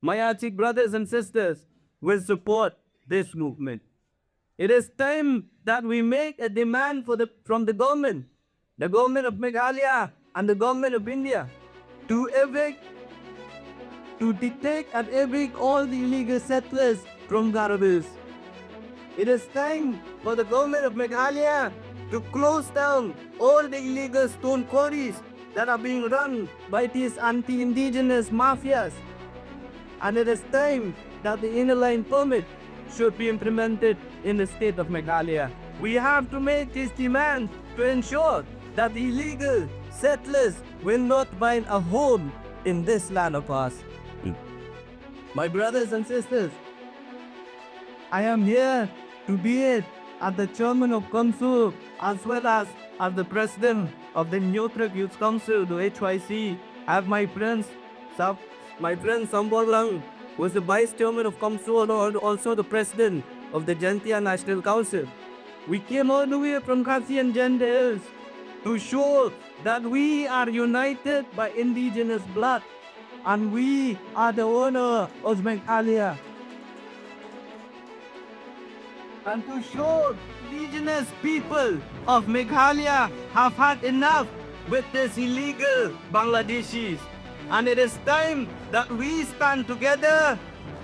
My Achik brothers and sisters will support this movement. It is time that we make a demand from the government of Meghalaya and the government of India, to evict, to detect and evict all the illegal settlers from Garo Hills. It is time for the government of Meghalaya to close down all the illegal stone quarries that are being run by these anti-indigenous mafias. And it is time that the inner line permit should be implemented in the state of Meghalaya. We have to make this demand to ensure that the illegal settlers will not find a home in this land of ours. My brothers and sisters, I am here to be it as the chairman of Comso as well as the president of the Neutral Youth Council, the HYC. I have my friend Sambor Lang, who is the vice chairman of Comso and also the president of the Jantia National Council. We came all the way from Khasi and Jand Hills to show that we are united by indigenous blood and we are the owner of Meghalaya. And to show indigenous people of Meghalaya have had enough with these illegal Bangladeshis. And it is time that we stand together,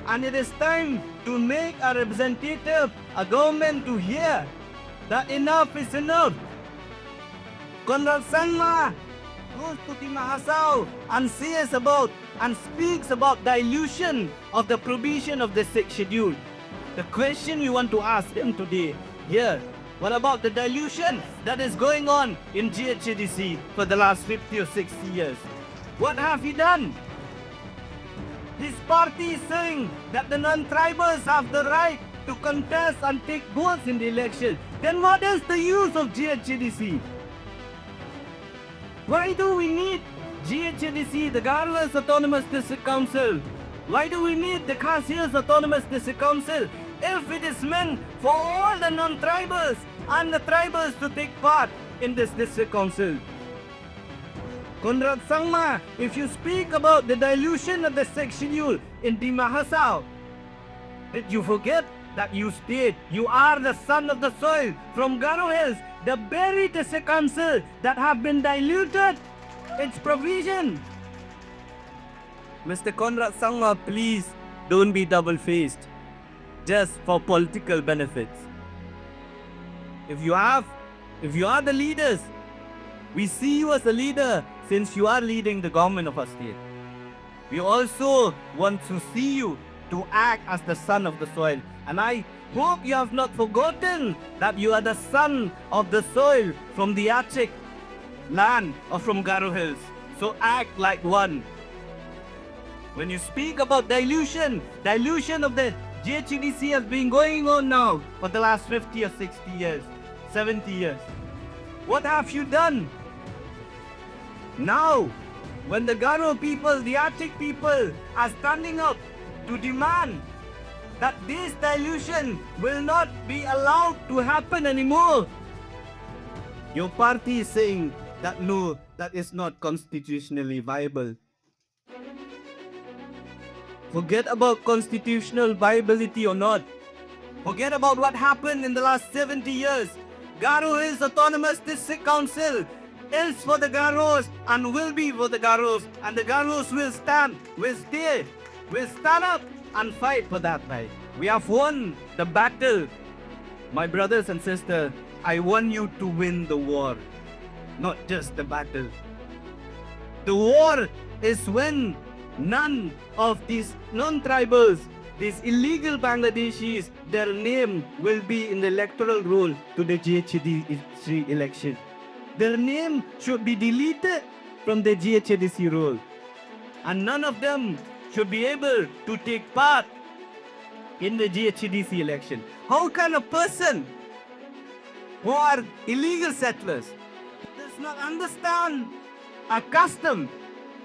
and it is time to make a representative, a government to hear that enough is enough. Conrad Sangma goes to Timahasao and says about and speaks about dilution of the provision of the 6th schedule. The question we want to ask him today here, what about the dilution that is going on in GHDC for the last 50 or 60 years? What have he done? His party is saying that the non-tribals have the right to contest and take votes in the election. Then what is the use of GHDC? Why do we need GHDC, the Garo Hills Autonomous District Council? Why do we need the Khasi Hills Autonomous District Council if it is meant for all the non-tribals and the tribals to take part in this district council? Conrad Sangma, if you speak about the dilution of the 6th schedule in Timahasao, did you forget that you state you are the son of the soil from Garo Hills, the very district council that have been diluted its provision? Mr. Conrad Sangma, please don't be double-faced just for political benefits. If you are the leaders, we see you as a leader since you are leading the government of our state. We also want to see you to act as the son of the soil. And I hope you have not forgotten that you are the son of the soil from the Achik land or from Garo Hills. So act like one. When you speak about dilution of the GHDC has been going on now for the last 50 or 60 years, 70 years. What have you done? Now, when the Garo people, the Achik people are standing up to demand that this dilution will not be allowed to happen anymore, your party is saying that no, that is not constitutionally viable. Forget about constitutional viability or not. Forget about what happened in the last 70 years. Garo Hills Autonomous District Council is for the Garos and will be for the Garos. And the Garos will stand, will stay, will stand up and fight for that right. We have won the battle. My brothers and sisters, I want you to win the war, not just the battle. The war is when none of these non-tribals, these illegal Bangladeshis, their name will be in the electoral roll to the GHDC election. Their name should be deleted from the GHDC roll. And none of them should be able to take part in the GHDC election. How can a person who are illegal settlers, does not understand a custom,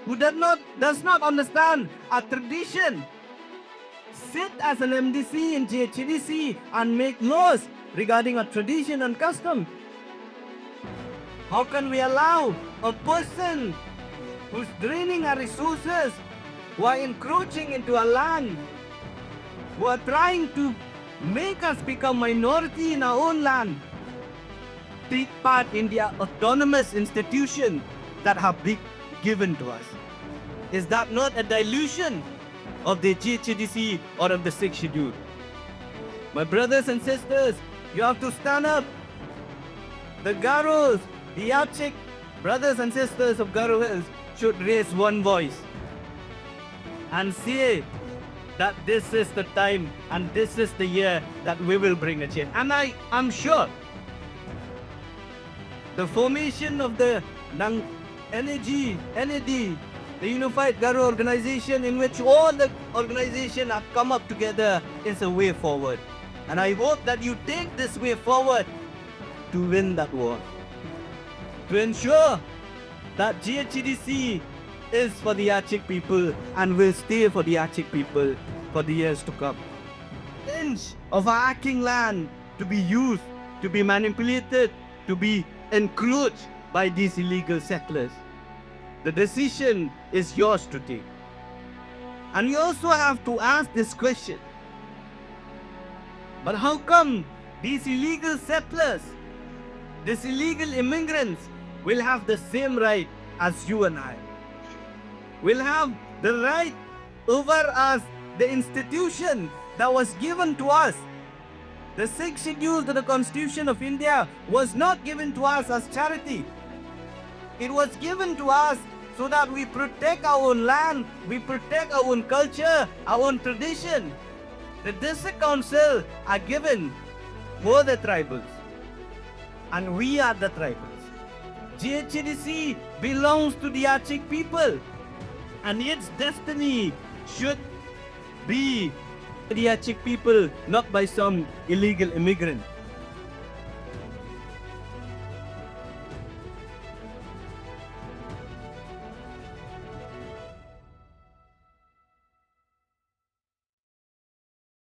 who does not understand a tradition, sit as an MDC in GHDC and make laws regarding a tradition and custom? How can we allow a person who's draining our resources, who are encroaching into our land, who are trying to make us become minority in our own land, take part in the autonomous institutions that have been given to us. Is that not a dilution of the GHDC or of the 6th schedule? My brothers and sisters, you have to stand up. The Garos, the Achik brothers and sisters of Garo Hills should raise one voice and say that this is the time and this is the year that we will bring a change. And I am sure the formation of the NAD, the Unified Garo Organization, in which all the organizations have come up together, is a way forward. And I hope that you take this way forward to win that war. To ensure that GHDC is for the Achik people and will stay for the Achik people for the years to come. Inch of our Achik land to be used, to be manipulated, to be encroached by these illegal settlers. The decision is yours to take. And you also have to ask this question. But how come these illegal settlers, these illegal immigrants will have the same right as you and I? Will have the right over us, the institution that was given to us. The 6th schedule to the Constitution of India was not given to us as charity. It was given to us so that we protect our own land, we protect our own culture, our own tradition. The district council are given for the tribals, and we are the tribals. GHDC belongs to the Achik people, and its destiny should be the Achik people, not by some illegal immigrant.